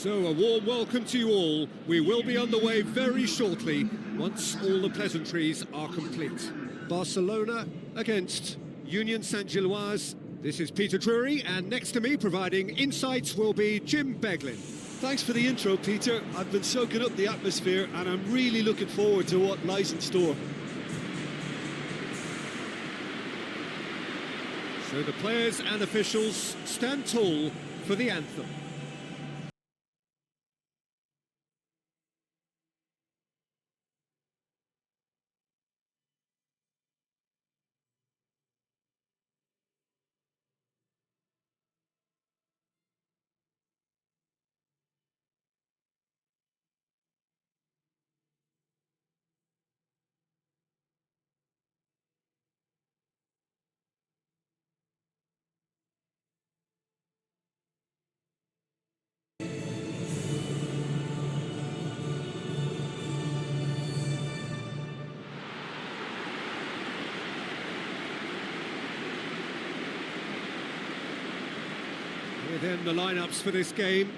So, a warm welcome to you all. We will be on the way very shortly, once all the pleasantries are complete. Barcelona against Union Saint-Gilloise. This is Peter Drury, and next to me, providing insights, will be Jim Beglin. Thanks for the intro, Peter. I've been soaking up the atmosphere, and I'm really looking forward to what lies in store. So the players and officials stand tall for the anthem. Then the lineups for this game.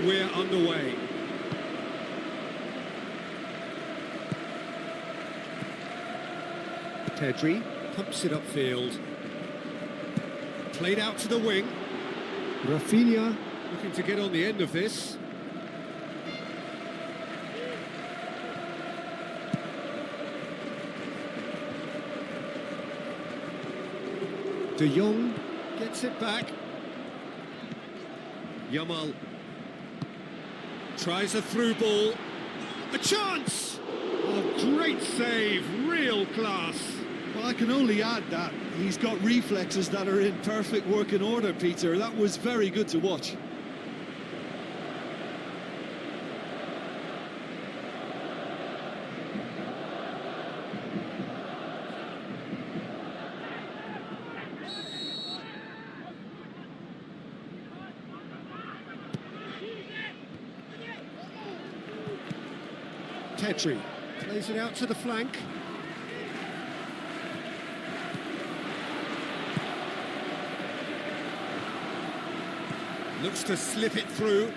We're underway. Pedri pumps it upfield. Played out to the wing. Rafinha looking to get on the end of this. De Jong gets it back. Yamal tries a through ball. A chance! Oh, great save, real class. Well, I can only add that he's got reflexes that are in perfect working order, Peter. That was very good to watch. Pedri plays it out to the flank. Looks to slip it through.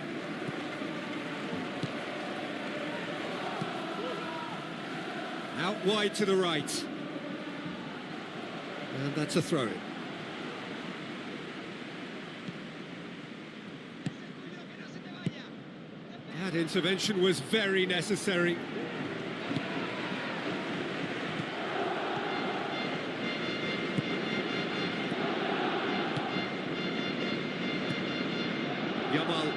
Out wide to the right. And that's a throw-in. That intervention was very necessary. Yamal.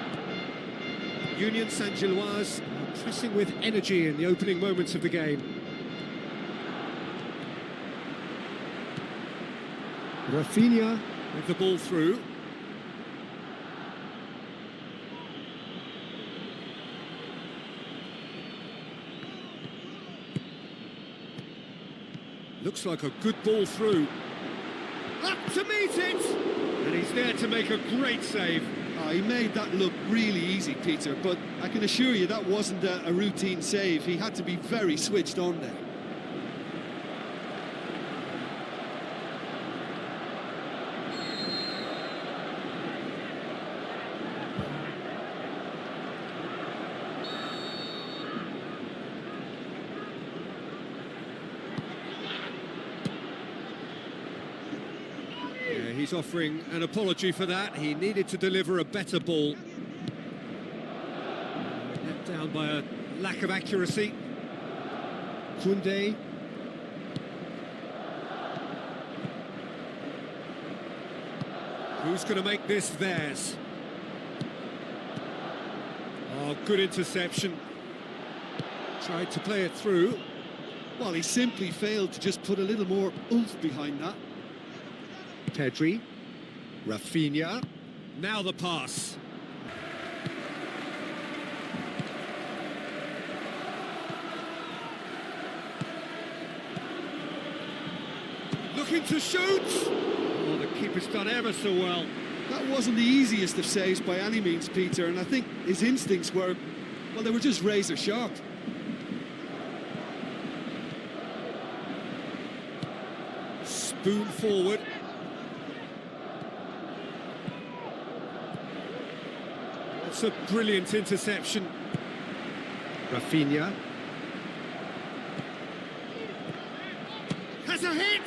Union Saint-Gilloise pressing with energy in the opening moments of the game. Rafinha with the ball through. Looks like a good ball through. Up to meet it! And he's there to make a great save. Oh, he made that look really easy, Peter, but I can assure you that wasn't a routine save. He had to be very switched on there. He's offering an apology for that. He needed to deliver a better ball. Let down by a lack of accuracy. Koundé. Who's going to make this theirs? Oh, good interception. Tried to play it through. Well, he simply failed to just put a little more oomph behind that. Pedri. Rafinha. Now the pass. Looking to shoot. Oh, the keeper's done ever so well. That wasn't the easiest of saves by any means, Peter, and I think his instincts were, well, they were just razor sharp. Spoon forward. That's a brilliant interception. Rafinha. Has a hit!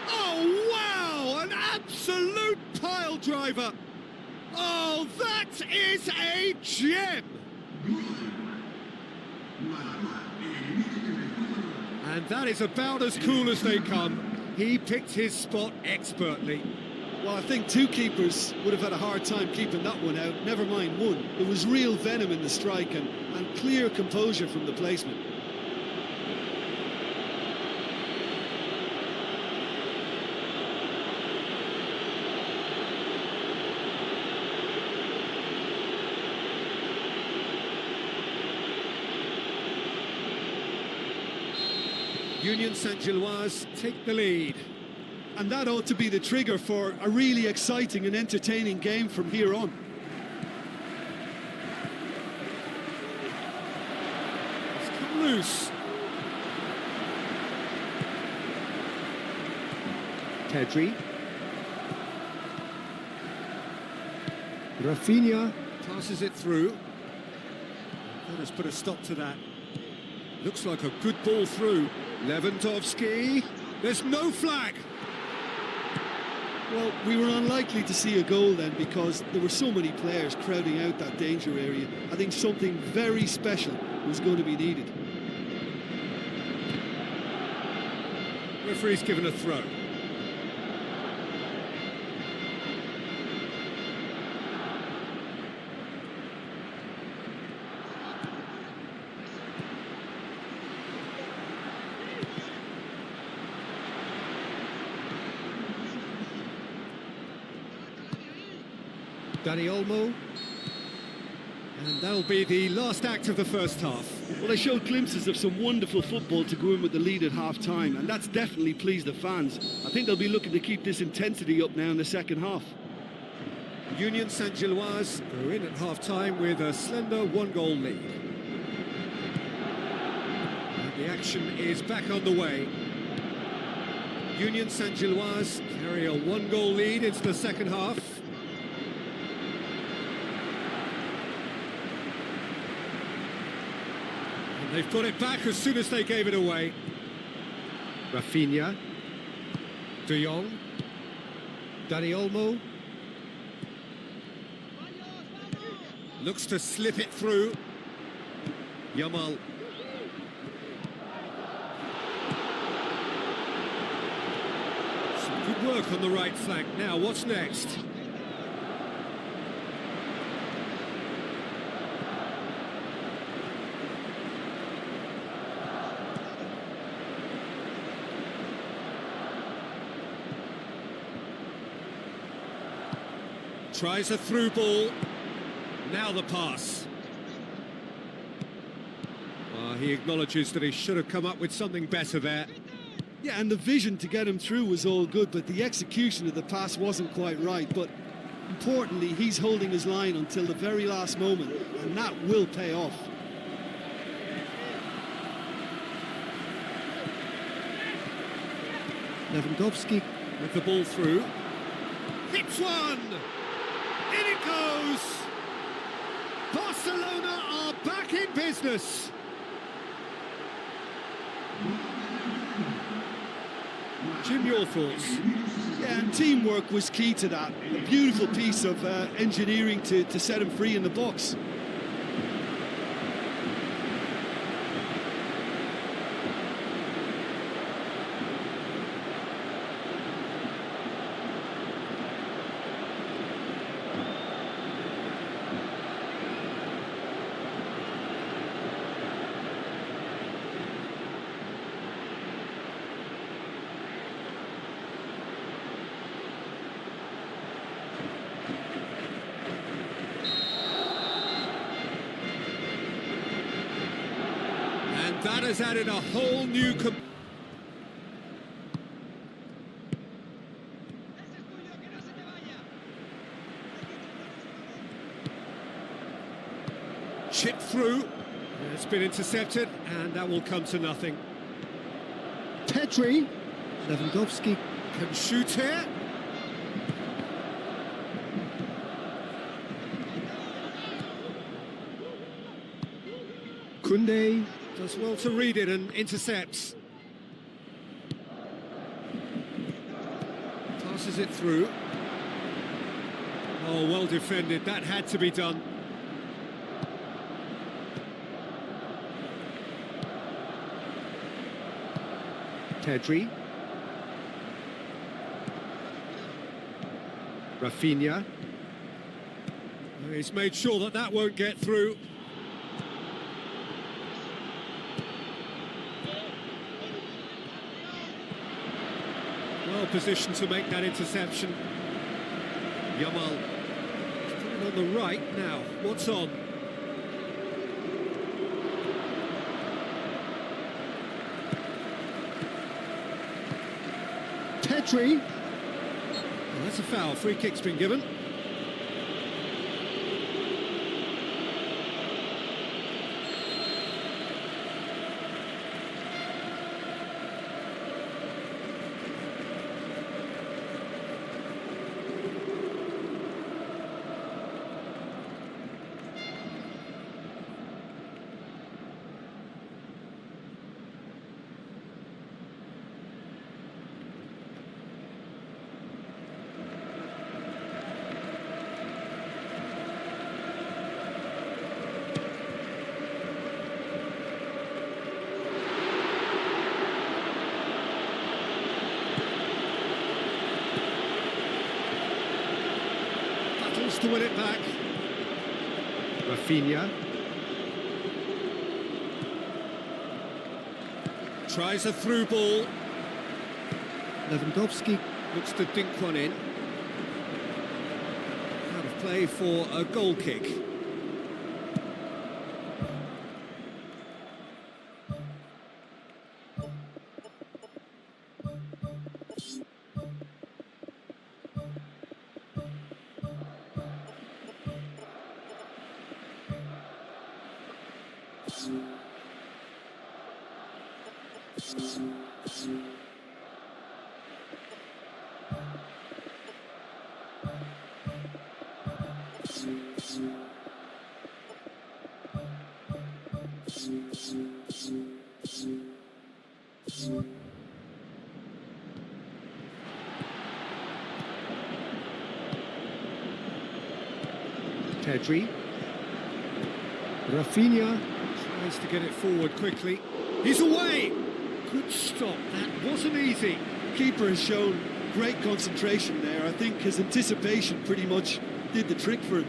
Oh, wow! An absolute pile driver! Oh, that is a gem! And that is about as cool as they come. He picked his spot expertly. Well, I think two keepers would have had a hard time keeping that one out, never mind one. There was real venom in the strike and clear composure from the placement. Union Saint-Gilloise take the lead. And that ought to be the trigger for a really exciting and entertaining game from here on. It's come loose. Pedri. Rafinha passes it through. That has put a stop to that. Looks like a good ball through. Lewandowski. There's no flag. Well, we were unlikely to see a goal then because there were so many players crowding out that danger area. I think something very special was going to be needed. Referee's given a throw. Dani Olmo, and that'll be the last act of the first half. Well, they showed glimpses of some wonderful football to go in with the lead at half-time, and that's definitely pleased the fans. I think they'll be looking to keep this intensity up now in the second half. Union Saint-Gilloise go in at half-time with a slender one-goal lead. And the action is back on the way. Union Saint-Gilloise carry a one-goal lead into the second half. They've got it back as soon as they gave it away. Rafinha. De Jong. Dani Olmo. Looks to slip it through. Yamal. Some good work on the right flank. Now, what's next? Tries a through ball. Now the pass. He acknowledges that he should have come up with something better there. Yeah, and the vision to get him through was all good, but the execution of the pass wasn't quite right. But importantly, he's holding his line until the very last moment, and that will pay off. Lewandowski with the ball through. Hits one! In it goes! Barcelona are back in business! Jim, your thoughts? Yeah, and teamwork was key to that. A beautiful piece of engineering to set him free in the box. That has added a whole new... Chip through. It's been intercepted, and that will come to nothing. Petri. Lewandowski Can shoot here. Kunde. Does well to read it and intercepts. Passes it through. Oh, well defended. That had to be done. Pedri. Rafinha. He's made sure that that won't get through. Well positioned to make that interception. Yamal. He's put it on the right now. What's on? Petri. Well, that's a foul. Free kick's been given. To win it back. Rafinha. Tries a through ball. Lewandowski. Looks to dink one in. Out of play for a goal kick. Pedri. Rafinha. Tries to get it forward quickly. He's away! Good stop, that wasn't easy. Keeper has shown great concentration there. I think his anticipation pretty much did the trick for him.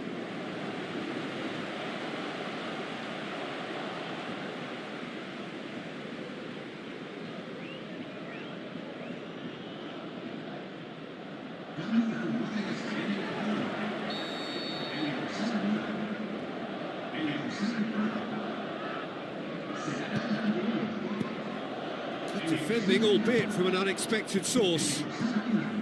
Good defending, albeit from an unexpected source.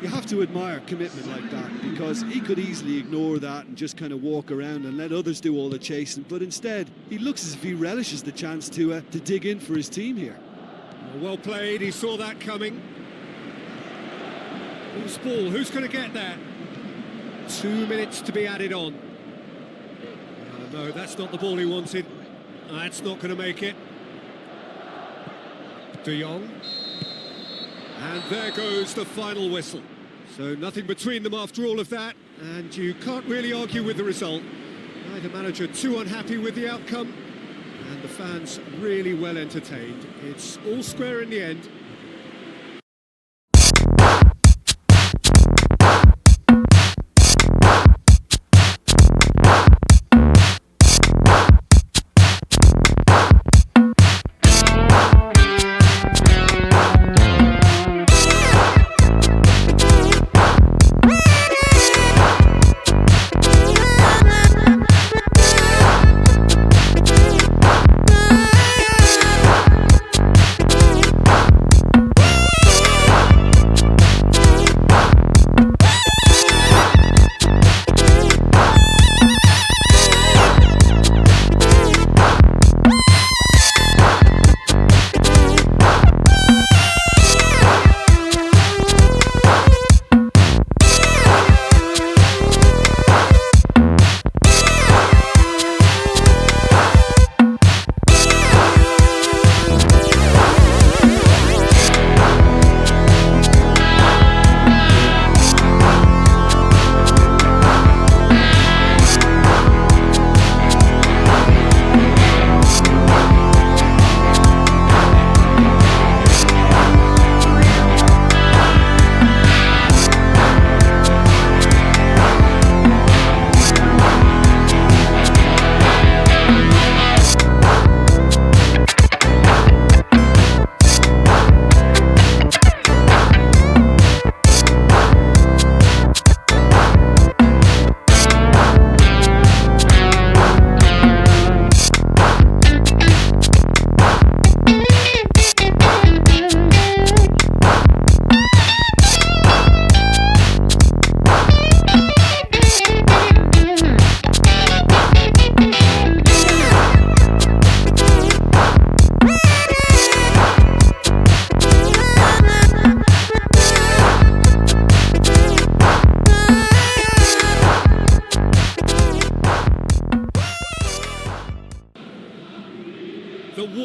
You have to admire commitment like that, because he could easily ignore that and just kind of walk around and let others do all the chasing, but instead he looks as if he relishes the chance to dig in for his team here. Well played, he saw that coming. Loose ball, who's going to get that? 2 minutes to be added on. No, that's not the ball he wanted. That's not going to make it. De Jong. And there goes the final whistle. So nothing between them after all of that, and you can't really argue with the result. Neither manager too unhappy with the outcome, and the fans really well entertained. It's all square in the end.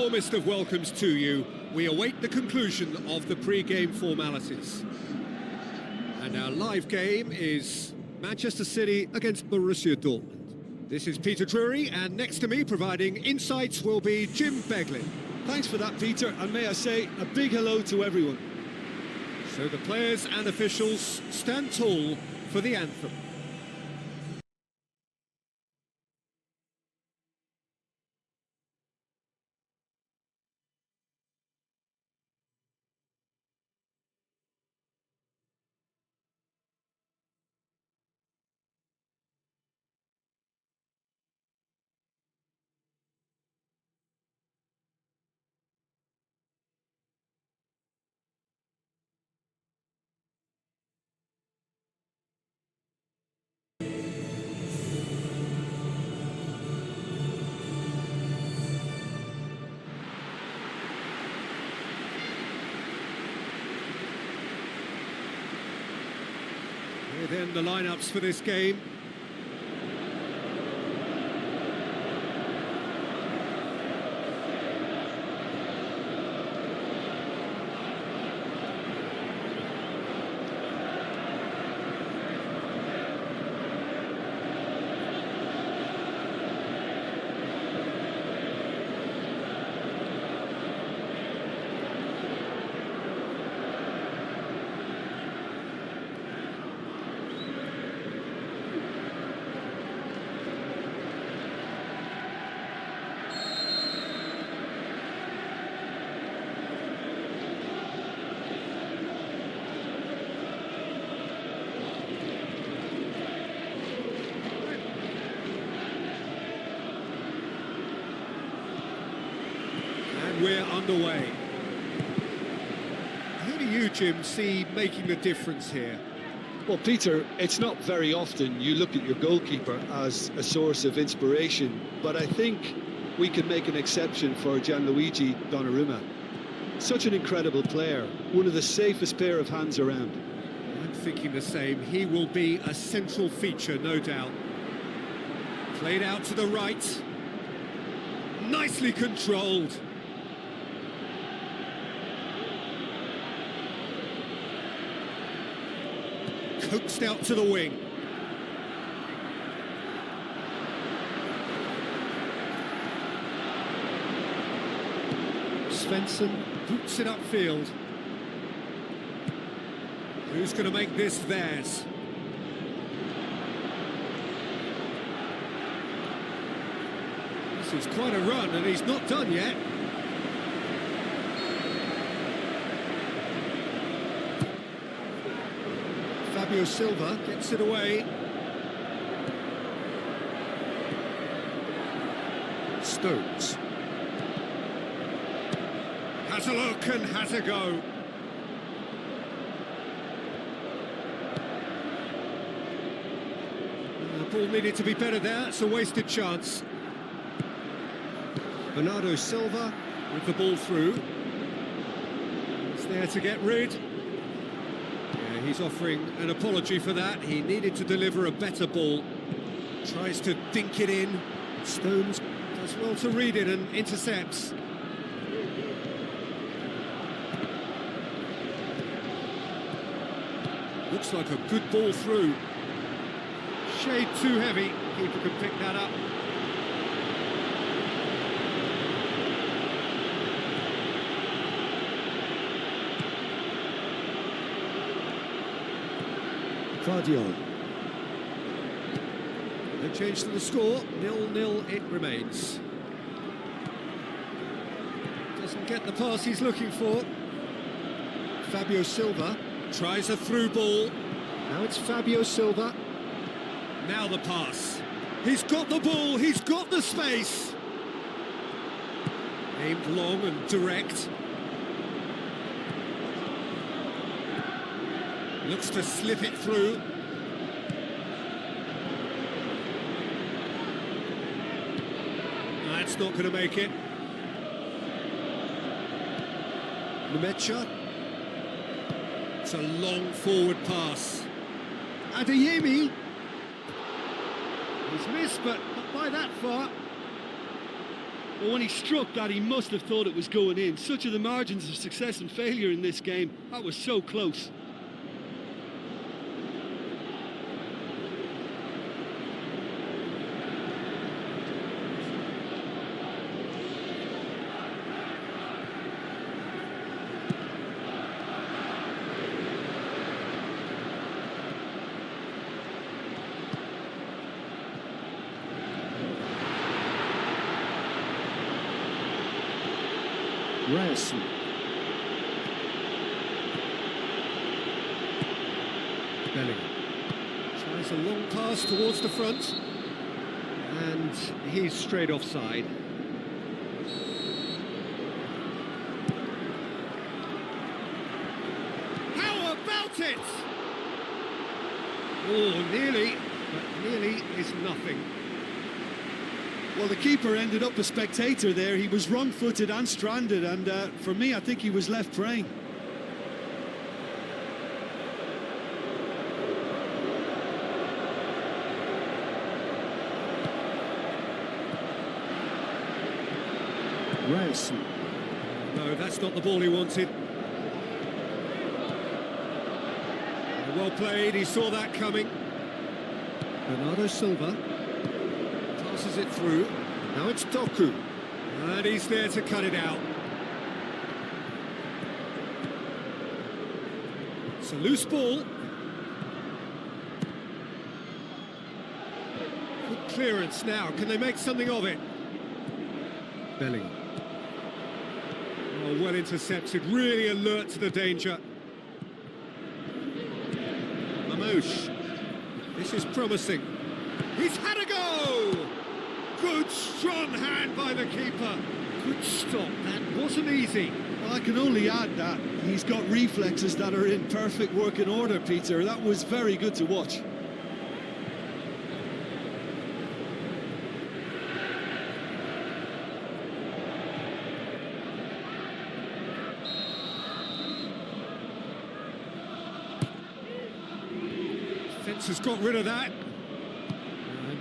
warmest of welcomes to you. We await the conclusion of the pre-game formalities. And our live game is Manchester City against Borussia Dortmund. This is Peter Drury, and next to me providing insights will be Jim Beglin. Thanks for that, Peter, and may I say a big hello to everyone. So the players and officials stand tall for the anthem. Here then the lineups for this game. We're underway. Who do you, Jim, see making the difference here? Well, Peter, it's not very often you look at your goalkeeper as a source of inspiration, but I think we can make an exception for Gianluigi Donnarumma. Such an incredible player, one of the safest pair of hands around. I'm thinking the same. He will be a central feature, no doubt. Played out to the right. Nicely controlled. Coaxed out to the wing. Svensson boots it upfield. Who's going to make this theirs? This is quite a run, and he's not done yet. Fabio Silva gets it away. Stones. Has a look and has a go. The ball needed to be better there. It's a wasted chance. Bernardo Silva with the ball through. He's there to get rid. He's offering an apology for that. He needed to deliver a better ball. Tries to dink it in. Stones does well to read it and intercepts. Looks like a good ball through. Shade too heavy. Keeper can pick that up. Guardiola. No change to the score, 0-0 it remains. Doesn't get the pass he's looking for. Fabio Silva tries a through ball. Now it's Fabio Silva. Now the pass. He's got the ball, he's got the space. Aimed long and direct. Looks to slip it through. That's not going to make it. Rematch. It's a long forward pass. Adeyemi. He's missed, but not by that far. Well, when he struck that, he must have thought it was going in. Such are the margins of success and failure in this game. That was so close. Ryerson. Bellingham. Tries a long pass towards the front. And he's straight offside. How about it? Oh, nearly, but nearly is nothing. Well, the keeper ended up a spectator there. He was wrong-footed and stranded, and for me, I think he was left praying. Ryerson. No, that's not the ball he wanted. Well played, he saw that coming. Bernardo Silva. Passes it through. Now it's Doku. And he's there to cut it out. It's a loose ball. Good clearance now. Can they make something of it? Bellingham. Oh, well intercepted. Really alert to the danger. Mamouche. This is promising. He's had a go! Good strong hand by the keeper. Good stop, that wasn't easy. Well, I can only add that he's got reflexes that are in perfect working order, Peter. That was very good to watch. Defence has got rid of that.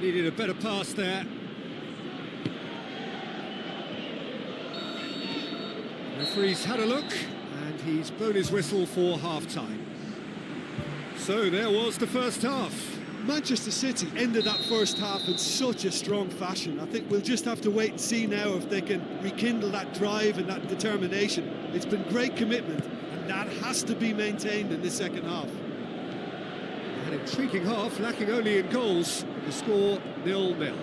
Needed a better pass there. Referee's had a look, and he's blown his whistle for half-time. So there was the first half. Manchester City ended that first half in such a strong fashion. I think we'll just have to wait and see now if they can rekindle that drive and that determination. It's been great commitment, and that has to be maintained in this second half. An intriguing half, lacking only in goals. The score 0-0.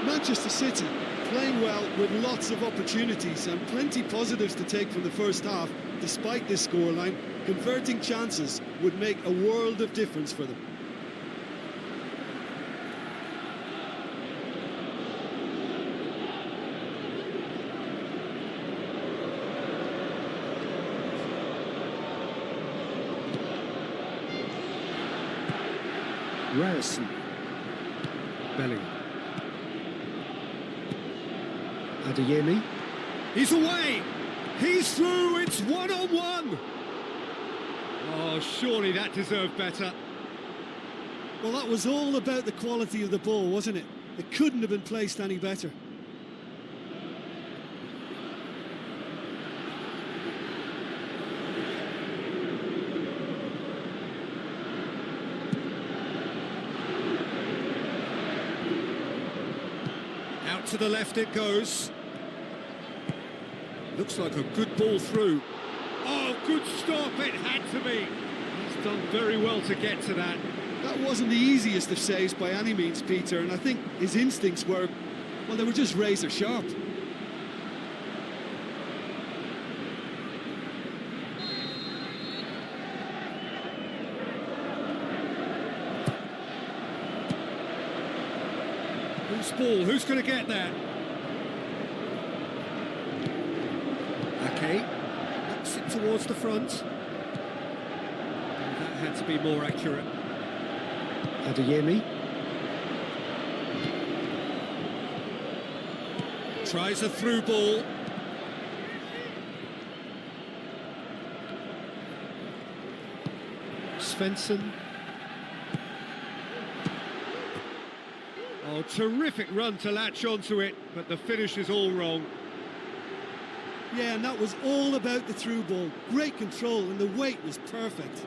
Manchester City playing well with lots of opportunities and plenty positives to take from the first half. Despite this scoreline, converting chances would make a world of difference for them. Ryerson. Bellingham. Adeyemi. He's away! He's through! It's one-on-one! Oh, surely that deserved better. Well, that was all about the quality of the ball, wasn't it? It couldn't have been placed any better. Out to the left it goes. Looks like a good ball through. Oh, good stop, it had to be. He's done very well to get to that. That wasn't the easiest of saves by any means, Peter, and I think his instincts were, well, they were just razor sharp. Loose ball, who's going to get there? Okay, knocks it towards the front. That had to be more accurate. Adeyemi. Tries a through ball. Svensson. Oh, terrific run to latch onto it, but the finish is all wrong. Yeah, and that was all about the through ball. Great control, and the weight was perfect.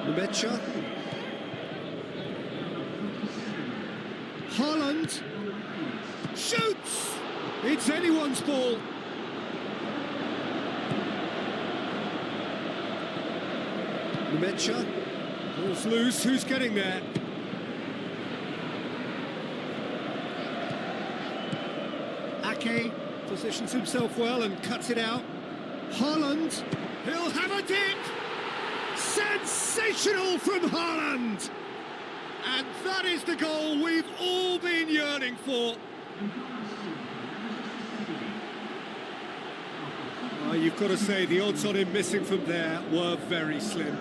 Rematch. Haaland shoots! It's anyone's ball. Rematch. Ball's loose, who's getting there? Ake positions himself well and cuts it out. Haaland, he'll have a dip! Sensational from Haaland! And that is the goal we've all been yearning for. You've got to say the odds on him missing from there were very slim.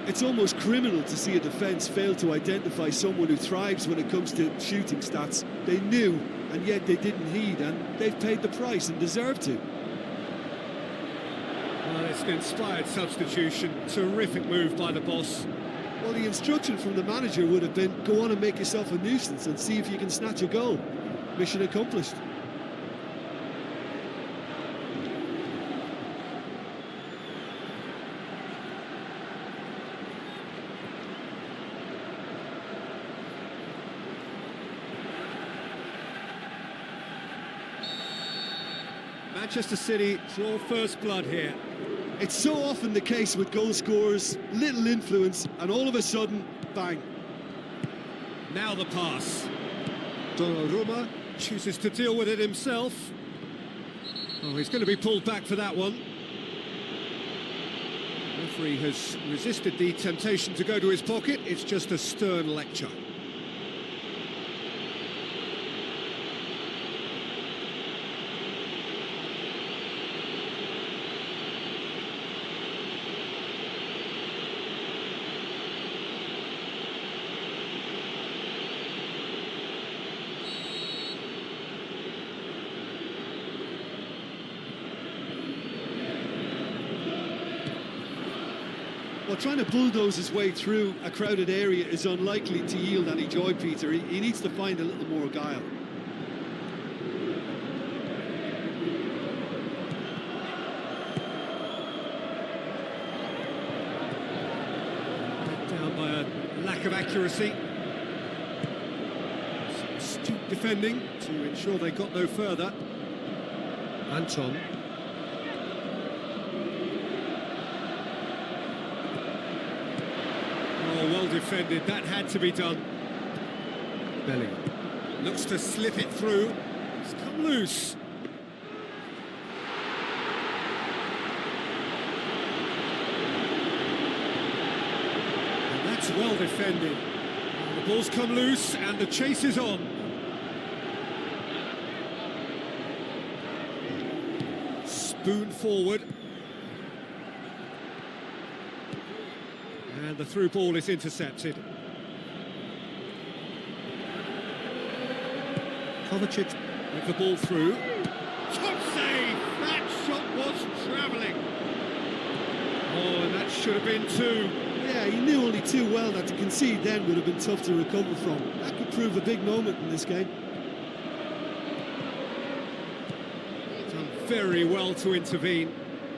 It's almost criminal to see a defence fail to identify someone who thrives when it comes to shooting stats. They knew, and yet they didn't heed, and they've paid the price and deserve to. Well, it's an inspired substitution. Terrific move by the boss. Well, the instruction from the manager would have been, go on and make yourself a nuisance and see if you can snatch a goal. Mission accomplished. Manchester City draw first blood here. It's so often the case with goal scorers, little influence, and all of a sudden, bang. Now the pass. Donnarumma chooses to deal with it himself. Oh, he's going to be pulled back for that one. The referee has resisted the temptation to go to his pocket. It's just a stern lecture. Well, trying to bulldoze his way through a crowded area is unlikely to yield any joy, Peter. He needs to find a little more guile. Down by a lack of accuracy. Some astute defending to ensure they got no further. Anton. Oh, well defended, that had to be done. Bellingham looks to slip it through. It's come loose. And that's well defended. The ball's come loose and the chase is on. Spoon forward. And the through ball is intercepted. Kovacic with the ball through. Top save! That shot was travelling. Oh, and that should have been two. Yeah, he knew only too well that to concede then would have been tough to recover from. That could prove a big moment in this game. Done very well to intervene.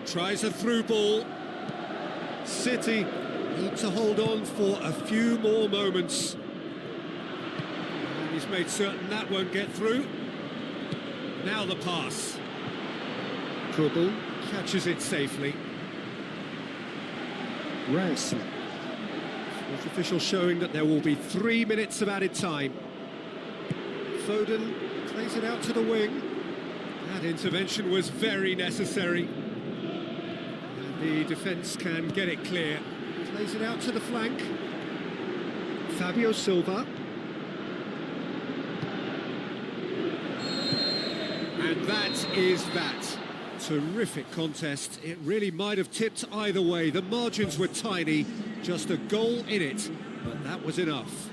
Tries a through ball. City need to hold on for a few more moments. And he's made certain that won't get through. Now the pass. Kubel catches it safely. Rest. Fourth official showing that there will be 3 minutes of added time. Foden plays it out to the wing. That intervention was very necessary. And the defence can get it clear. Plays it out to the flank. Fabio Silva. And that is that. Terrific contest. It really might have tipped either way. The margins were tiny, just a goal in it, but that was enough.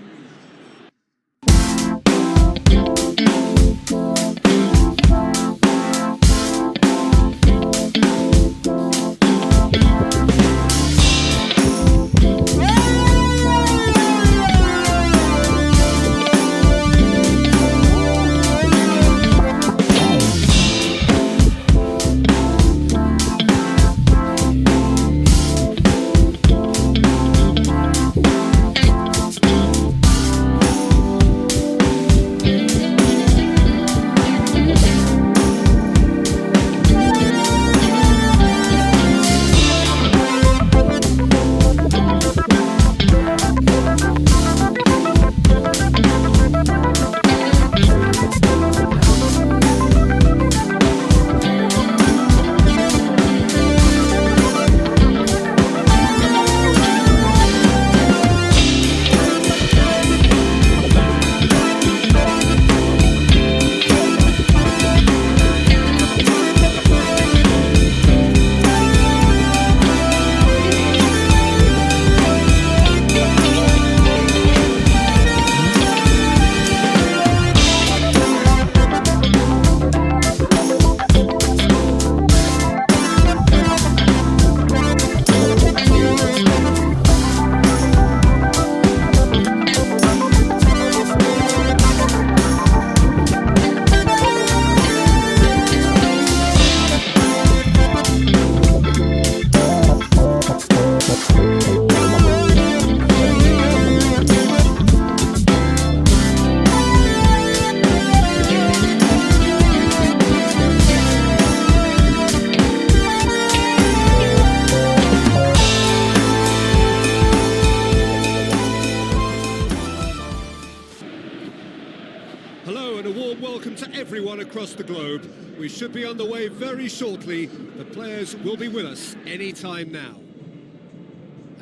Hello and a warm welcome to everyone across the globe. We should be on the way very shortly. The players will be with us any time now.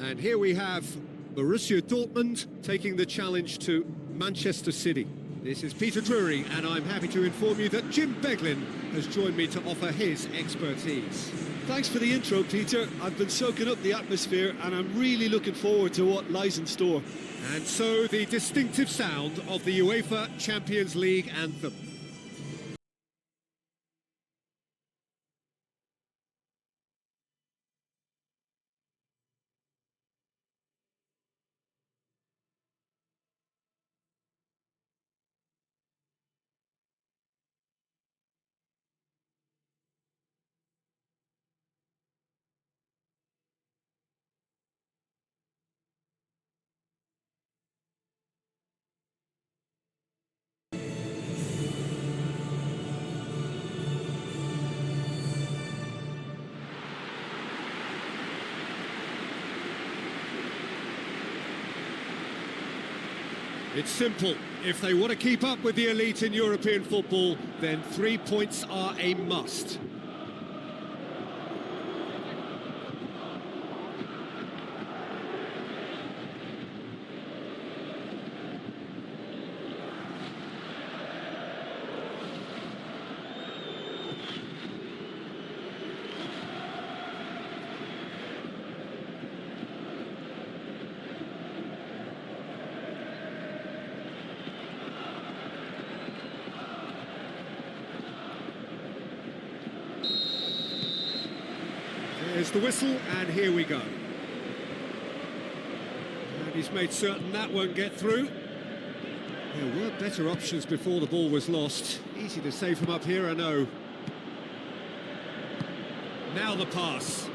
And here we have Borussia Dortmund taking the challenge to Manchester City. This is Peter Drury, and I'm happy to inform you that Jim Beglin has joined me to offer his expertise. Thanks for the intro, Peter. I've been soaking up the atmosphere and I'm really looking forward to what lies in store. And so the distinctive sound of the UEFA Champions League anthem. It's simple. If they want to keep up with the elite in European football, then 3 points are a must. There's the whistle, and here we go. And he's made certain that won't get through. There were better options before the ball was lost. Easy to say from up here, I know. Now the pass.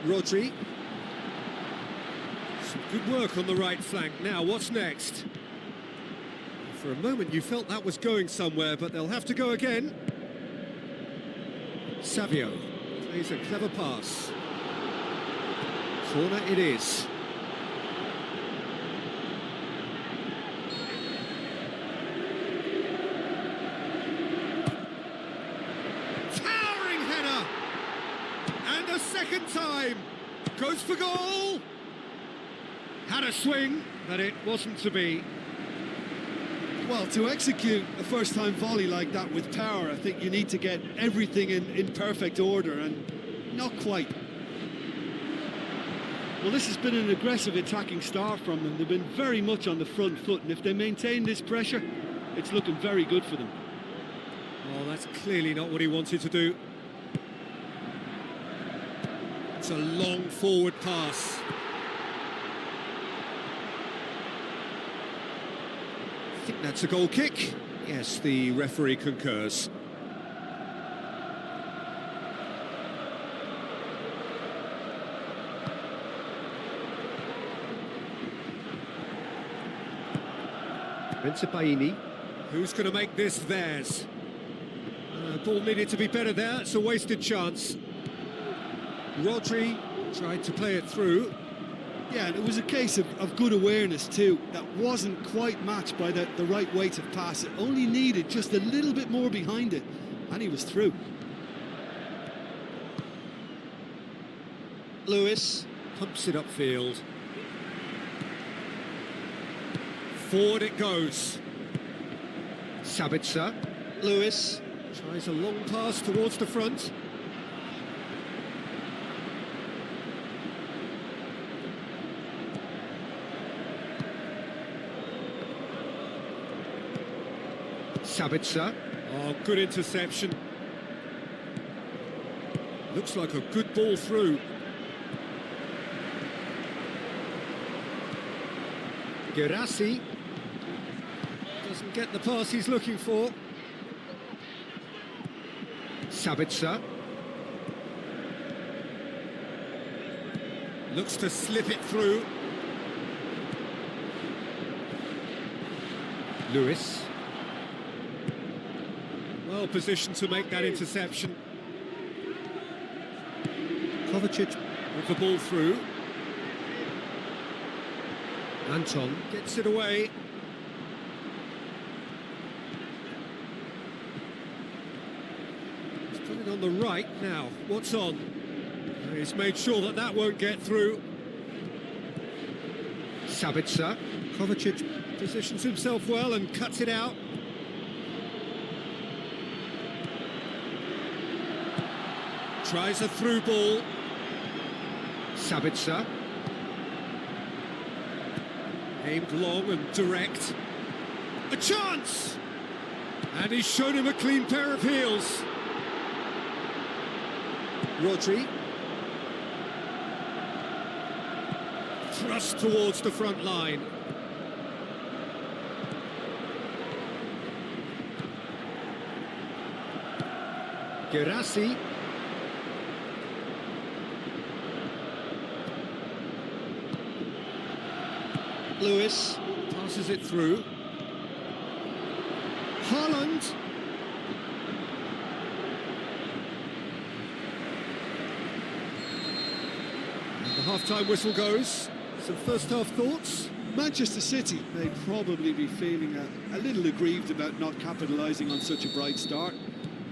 Rodri. Some good work on the right flank. Now, what's next? For a moment you felt that was going somewhere, but they'll have to go again. Savio plays a clever pass. Corner it is. Towering header! And a second time! Goes for goal! Had a swing, but it wasn't to be. Well, to execute a first-time volley like that with power, I think you need to get everything in perfect order, and not quite. Well, this has been an aggressive attacking start from them. They've been very much on the front foot, and if they maintain this pressure, it's looking very good for them. Oh, that's clearly not what he wanted to do. It's a long forward pass. I think that's a goal kick. Yes, the referee concurs. Benzebaini. Who's going to make this theirs? Ball needed to be better there. It's a wasted chance. Rodri tried to play it through. Yeah, and it was a case of good awareness too. That wasn't quite matched by the right weight of pass. It only needed just a little bit more behind it, and he was through. Lewis pumps it upfield. Forward it goes. Sabitzer. Lewis tries a long pass towards the front. Sabitzer. Oh, good interception. Looks like a good ball through. Gerassi doesn't get the pass he's looking for. Sabitzer looks to slip it through. Lewis. Well positioned to make that interception. Kovacic with the ball through. Anton gets it away. He's put it on the right now. What's on? He's made sure that that won't get through. Sabitzer. Kovacic positions himself well and cuts it out. Tries a through ball. Sabitzer. Aimed long and direct. A chance! And he's shown him a clean pair of heels. Rodri. Thrust towards the front line. Gerassi. Lewis passes it through. Haaland. And the half-time whistle goes. Some first-half thoughts? Manchester City, they'd probably be feeling a little aggrieved about not capitalising on such a bright start.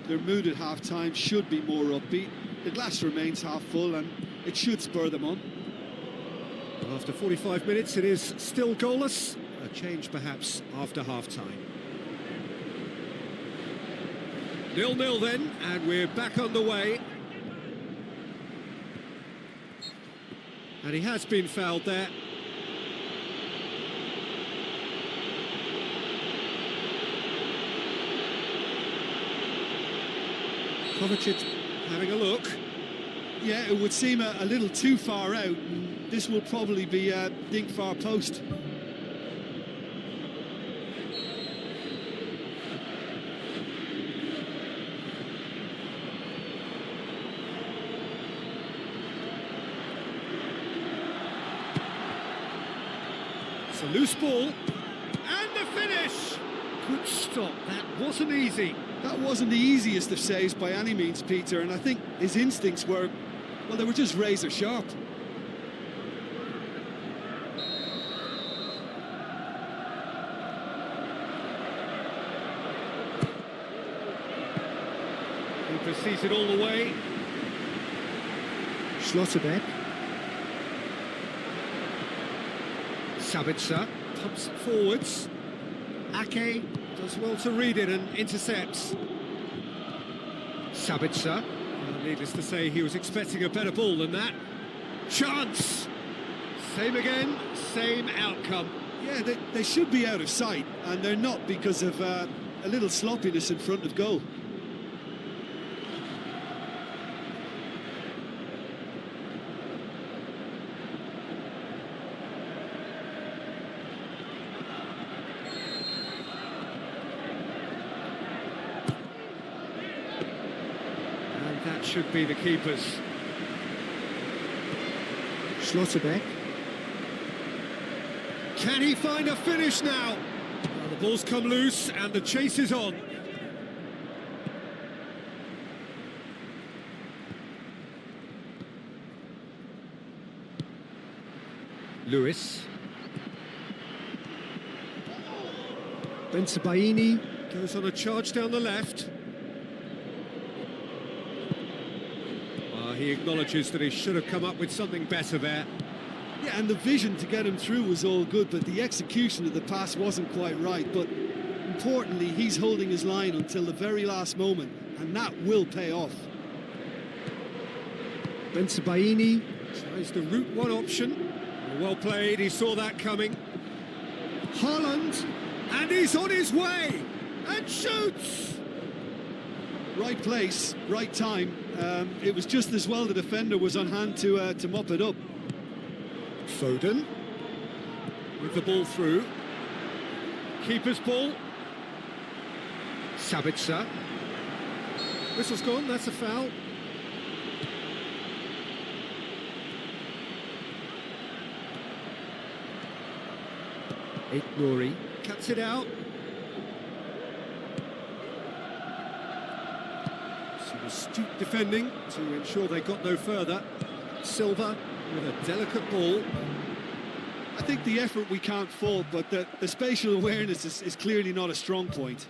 Their mood at half-time should be more upbeat. The glass remains half full and it should spur them on. After 45 minutes, it is still goalless. A change, perhaps, after half-time. 0-0 then, and we're back on the way. And he has been fouled there. Kovacic having a look. Yeah, it would seem a little too far out. This will probably be dink far post. It's a loose ball. And the finish! Good stop. That wasn't easy. That wasn't the easiest of saves by any means, Peter, and I think his instincts were, well, they were just razor sharp. sees it all the way. Schlotterbeck. Sabitzer pumps it forwards. Ake does well to read it and intercepts. Sabitzer. Needless to say, he was expecting a better ball than that. Chance! Same again, same outcome. Yeah, they should be out of sight, and they're not because of a little sloppiness in front of goal. And that should be the keeper's. Schlotterbeck. Can he find a finish now? Well, the ball's come loose and the chase is on. Lewis. Bensebaini goes on a charge down the left. He acknowledges that he should have come up with something better there. Yeah, and the vision to get him through was all good, but the execution of the pass wasn't quite right. But importantly, he's holding his line until the very last moment, and that will pay off. Bensebaini tries the route one option. Well played, he saw that coming. Haaland, and he's on his way, and shoots! Right place, right time. It was just as well the defender was on hand to mop it up. Foden with the ball through. Keeper's ball. Sabitzer. Whistle's gone, that's a foul. Nouri cuts it out. Some astute defending to ensure they got no further. Silva with a delicate ball. I think the effort we can't fault, but the spatial awareness is clearly not a strong point.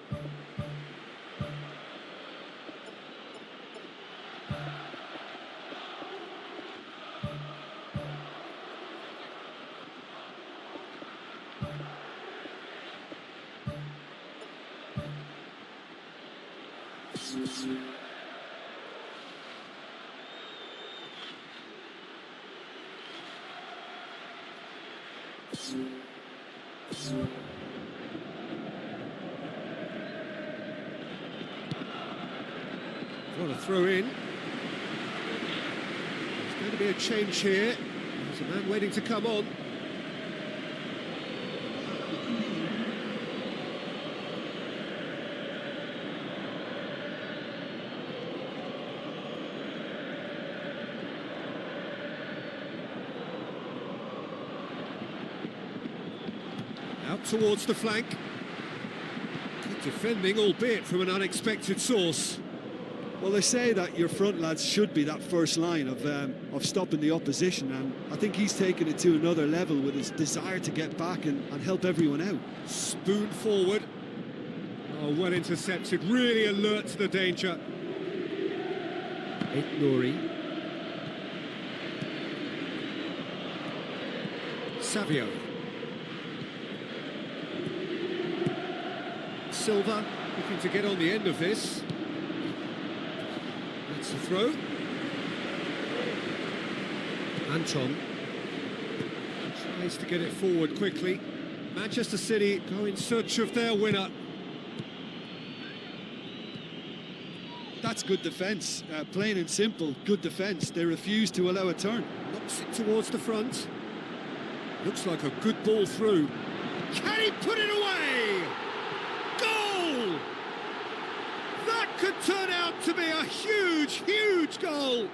What a throw in. There's going to be a change here. There's a man waiting to come on. Out towards the flank. Good defending, albeit from an unexpected source. Well, they say that your front lads should be that first line of stopping the opposition, and I think he's taken it to another level with his desire to get back and help everyone out. Spoon forward. Oh, well intercepted, really alert to the danger. Nouri. Savio. Silva looking to get on the end of this. That's the throw. Anton tries to get it forward quickly. Manchester City go in search of their winner. That's good defence, plain and simple, good defence. They refuse to allow a turn. Knocks it towards the front. Looks like a good ball through. Can he put it away? Goal! That could turn out to be a huge, huge goal.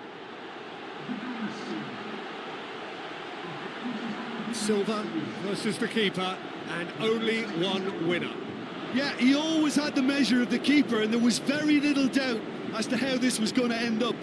Silva versus the keeper, and only one winner. Yeah, he always had the measure of the keeper, and there was very little doubt as to how this was going to end up.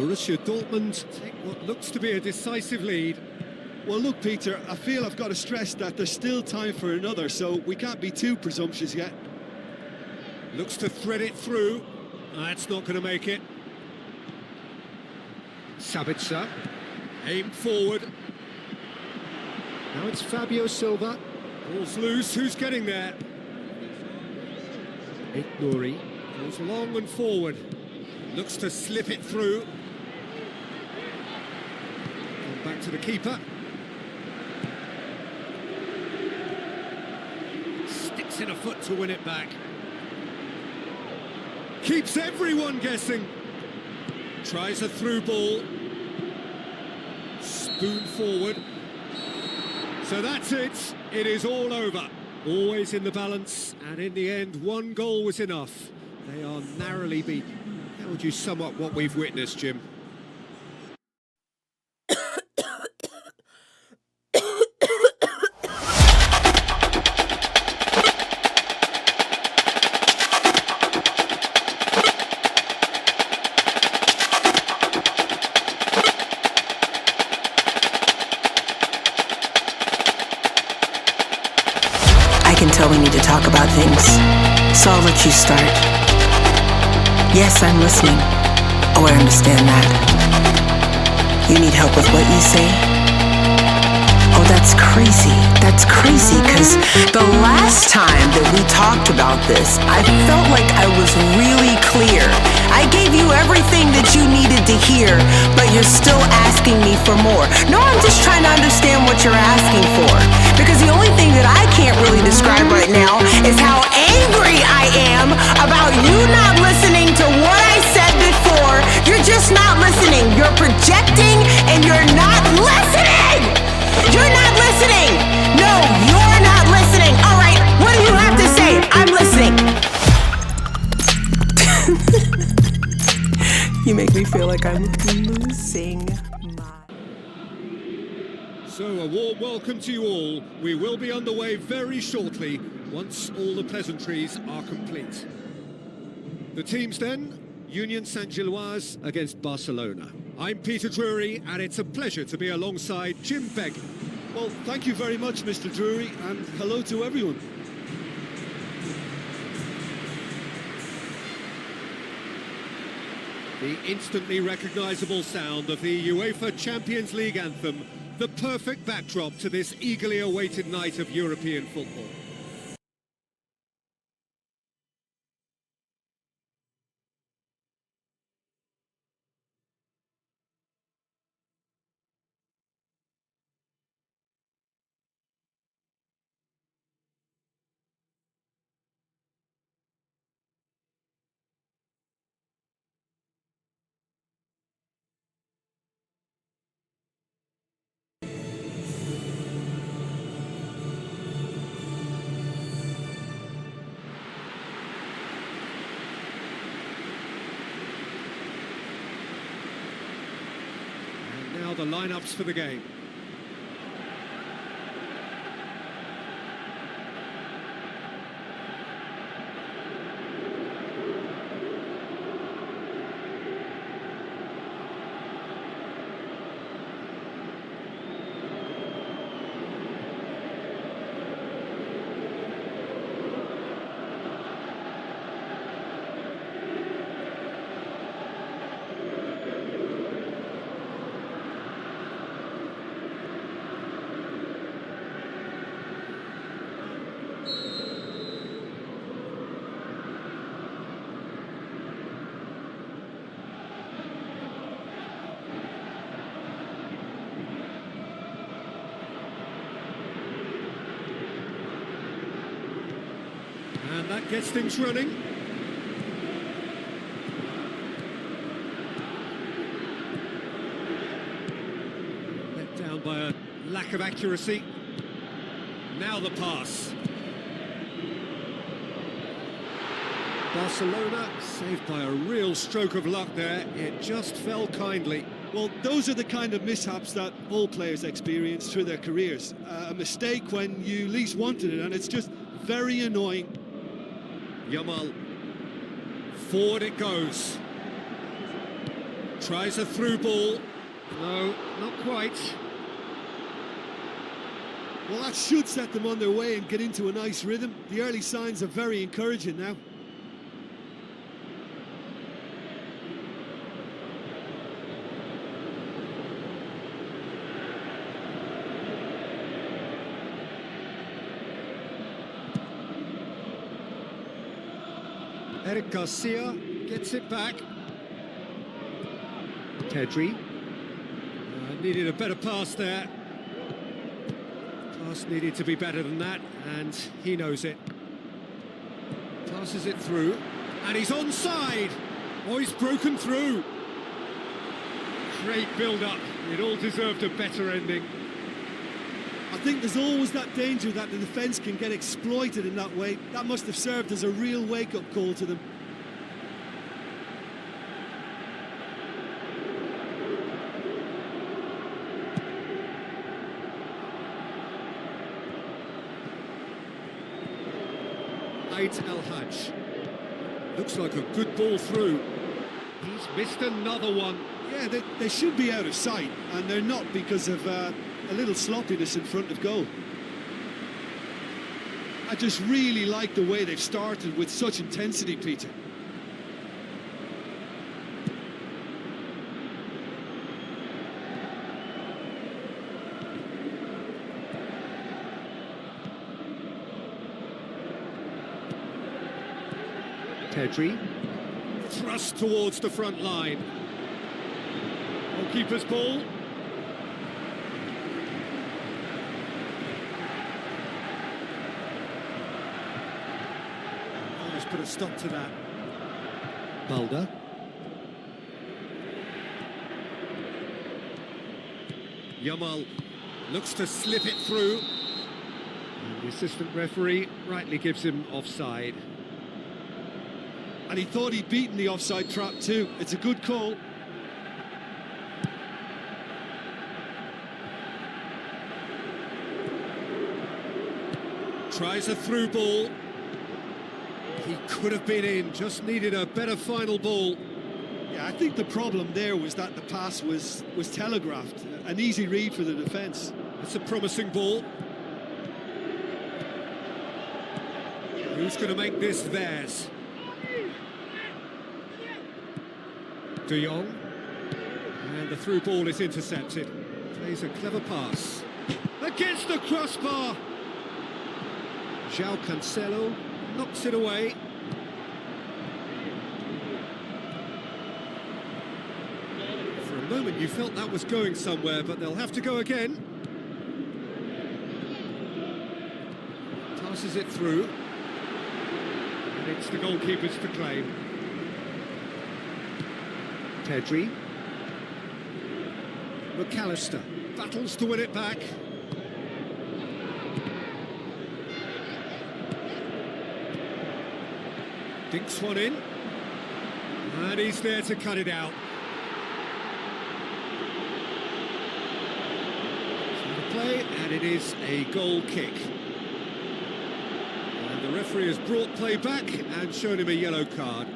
Borussia Dortmund take what looks to be a decisive lead. Well, look, Peter, I feel I've got to stress that there's still time for another, so we can't be too presumptuous yet. Looks to thread it through. That's not going to make it. Sabitzer, aimed forward. Now it's Fabio Silva. Ball's loose, who's getting there? Nouri goes long and forward. Looks to slip it through. Gone back to the keeper. Sticks in a foot to win it back. Keeps everyone guessing. Tries a through ball. Spoon forward. So that's it. It is all over. Always in the balance, and in the end, one goal was enough. They are narrowly beaten. How would you sum up what we've witnessed, Jim? I can tell we need to talk about things, so I'll let you start. Yes, I'm listening. Oh, I understand that. You need help with what you say? Oh, that's crazy. That's crazy, because the last time that we talked about this, I felt like I was really clear. I gave you everything that you needed to hear, but you're still asking me for more. No, I'm just trying to understand what you're asking for, because the only thing that I can't really describe right now is how angry I am about you not listening to what I said before. You're just not listening. You're projecting and you're not listening. You're not listening. No, you're not listening. All right, what do you have to say? I'm listening. You make me feel like I'm losing my... So a warm welcome to you all. We will be underway very shortly once all the pleasantries are complete. The teams then, Union Saint-Gilloise against Barcelona. I'm Peter Drury, and it's a pleasure to be alongside Jim Begg. Well, thank you very much, Mr. Drury, and hello to everyone. The instantly recognisable sound of the UEFA Champions League anthem, the perfect backdrop to this eagerly awaited night of European football. Now the lineups for the game. And that gets things running. Let down by a lack of accuracy. Now the pass. Barcelona saved by a real stroke of luck there. It just fell kindly. Well, those are the kind of mishaps that all players experience through their careers. A mistake when you least wanted it, and it's just very annoying. Yamal. Forward it goes. Tries a through ball. No, not quite. Well, that should set them on their way and get into a nice rhythm. The early signs are very encouraging now. Eric Garcia gets it back. Pedri. Needed a better pass there. Pass needed to be better than that, and he knows it. Passes it through, and he's onside. Oh, he's broken through. Great build-up. It all deserved a better ending. I think there's always that danger that the defence can get exploited in that way. That must have served as a real wake-up call to them. El Hadj. Looks like a good ball through. He's missed another one. Yeah, they should be out of sight, and they're not because of a little sloppiness in front of goal. I just really like the way they've started with such intensity, Peter. Pedri, thrust towards the front line. Goalkeeper's ball. Let's put a stop to that. Balda. Yamal looks to slip it through. And the assistant referee rightly gives him offside. And he thought he'd beaten the offside trap too. It's a good call. Tries a through ball. He could have been in, just needed a better final ball. Yeah, I think the problem there was that the pass was telegraphed. An easy read for the defence. It's a promising ball. Who's going to make this theirs? De Jong, and the through ball is intercepted. Plays a clever pass against the crossbar. João Cancelo knocks it away. For a moment you felt that was going somewhere, but they'll have to go again. Passes it through, and it's the goalkeepers to claim. Pedri. McAllister battles to win it back. Dinks one in. And he's there to cut it out. So the play, and it is a goal kick. And the referee has brought play back and shown him a yellow card.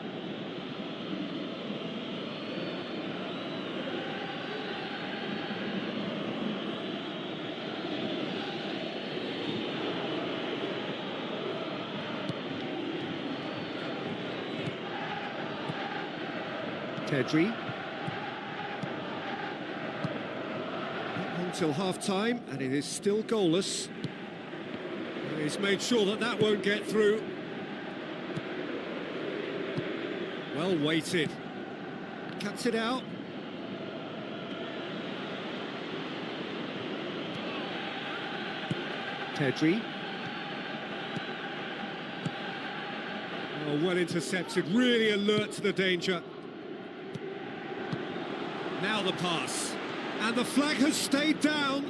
Pedri. Until half-time, and it is still goalless. He's made sure that that won't get through. Well weighted. Cuts it out. Pedri. Oh, well intercepted, really alert to the danger. Now the pass, and the flag has stayed down.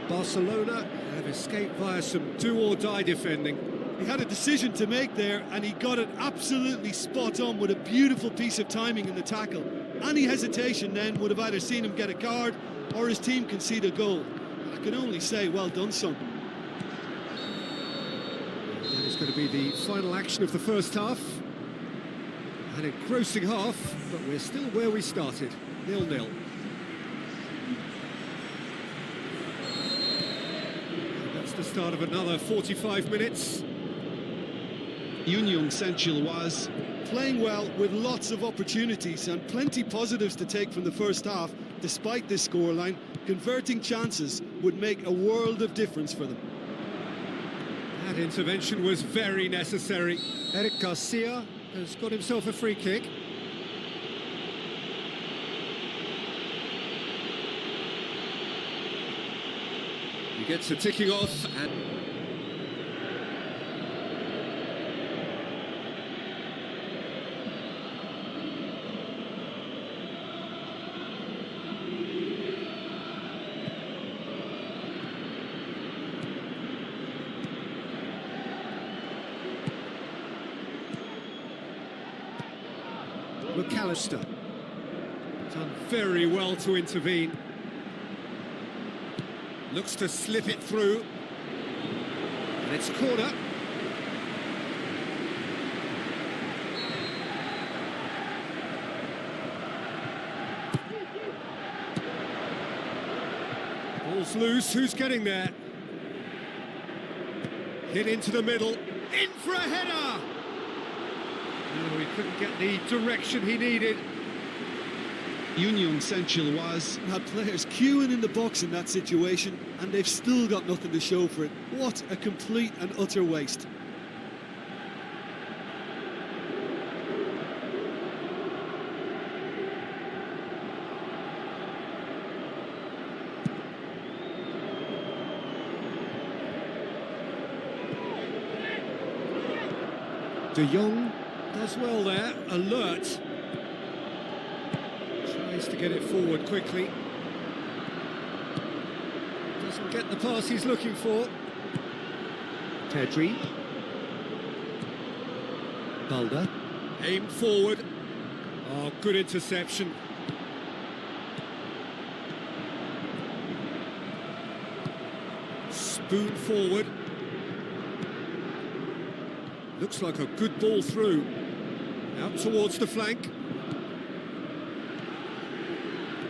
Barcelona have escaped via some do-or-die defending. He had a decision to make there, and he got it absolutely spot on with a beautiful piece of timing in the tackle. Any hesitation then would have either seen him get a card or his team concede a goal. I can only say, well done, son. That is going to be the final action of the first half. An engrossing half, but we're still where we started, 0-0. And that's the start of another 45 minutes. Union Saint-Gilloise playing well with lots of opportunities and plenty positives to take from the first half. Despite this scoreline, converting chances would make a world of difference for them. That intervention was very necessary. Eric Garcia has got himself a free kick. He gets the ticking off and... McAllister done very well to intervene. Looks to slip it through. And it's a corner. Ball's loose, who's getting there? Hit into the middle, in for a header! No, he couldn't get the direction he needed. Union Saint-Gilloise had players queuing in the box in that situation, and they've still got nothing to show for it. What a complete and utter waste. De Jong does well there, alert. Tries to get it forward quickly. Doesn't get the pass he's looking for. Pedri. Balda. Aimed forward. Oh, good interception. Spoon forward. Looks like a good ball through. Out towards the flank.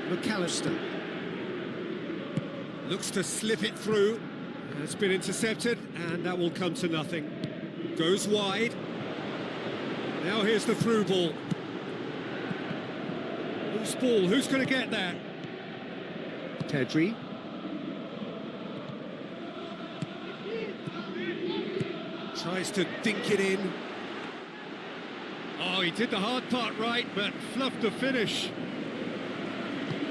McAllister. Looks to slip it through. It's been intercepted, and that will come to nothing. Goes wide. Now here's the through ball. Loose ball, who's going to get that? Pedri. Tries to dink it in. Oh, he did the hard part right, but fluffed the finish.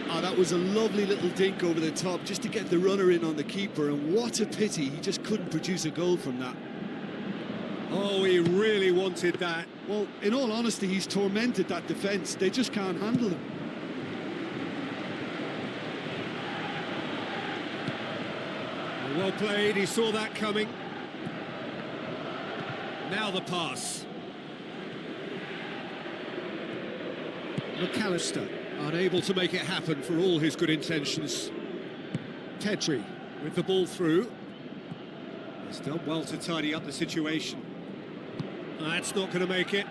Oh, that was a lovely little dink over the top just to get the runner in on the keeper, and what a pity he just couldn't produce a goal from that. Oh, he really wanted that. Well, in all honesty, he's tormented that defence. They just can't handle him. Well played, he saw that coming. Now the pass. McAllister, unable to make it happen for all his good intentions. Pedri with the ball through. He's done well to tidy up the situation. That's not going to make it.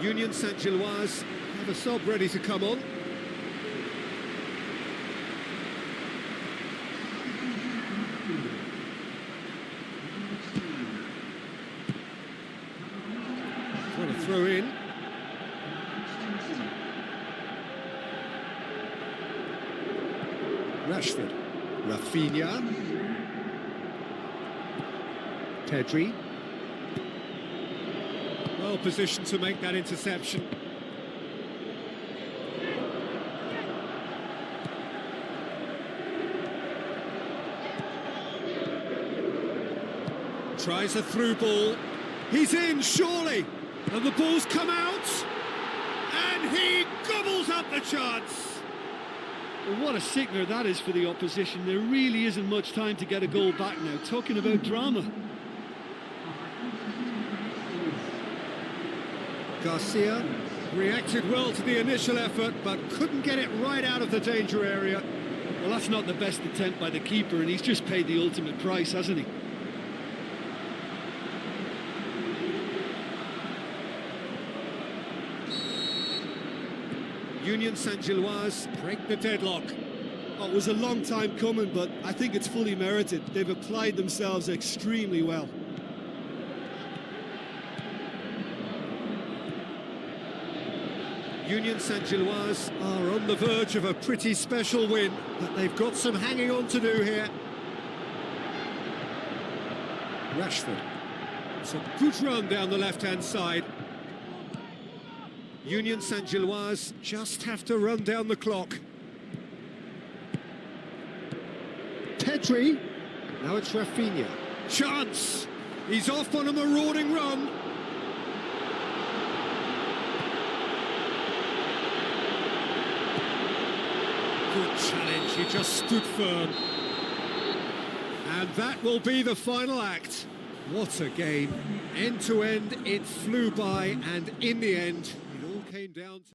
Union Saint-Gilloise have a sub ready to come on. Trying to throw in. Rashford, Rafinha, Pedri. Well positioned to make that interception. Tries a through ball. He's in, surely! And the ball's come out! And And he gobbles up the chance. Well, what a sickener that is for the opposition. There really isn't much time to get a goal back now. Talking about drama. Garcia reacted well to the initial effort, but couldn't get it right out of the danger area. Well, that's not the best attempt by the keeper, and he's just paid the ultimate price, hasn't he? Union Saint-Gilloise break the deadlock. Oh, it was a long time coming, but I think it's fully merited. They've applied themselves extremely well. Union Saint-Gilloise are on the verge of a pretty special win, but they've got some hanging on to do here. Rashford. It's a good run down the left-hand side. Union Saint-Gilloise just have to run down the clock. Pedri. Now it's Rafinha. Chance! He's off on a marauding run. Good challenge, he just stood firm. And that will be the final act. What a game. End to end, it flew by, and in the end, it all came down to...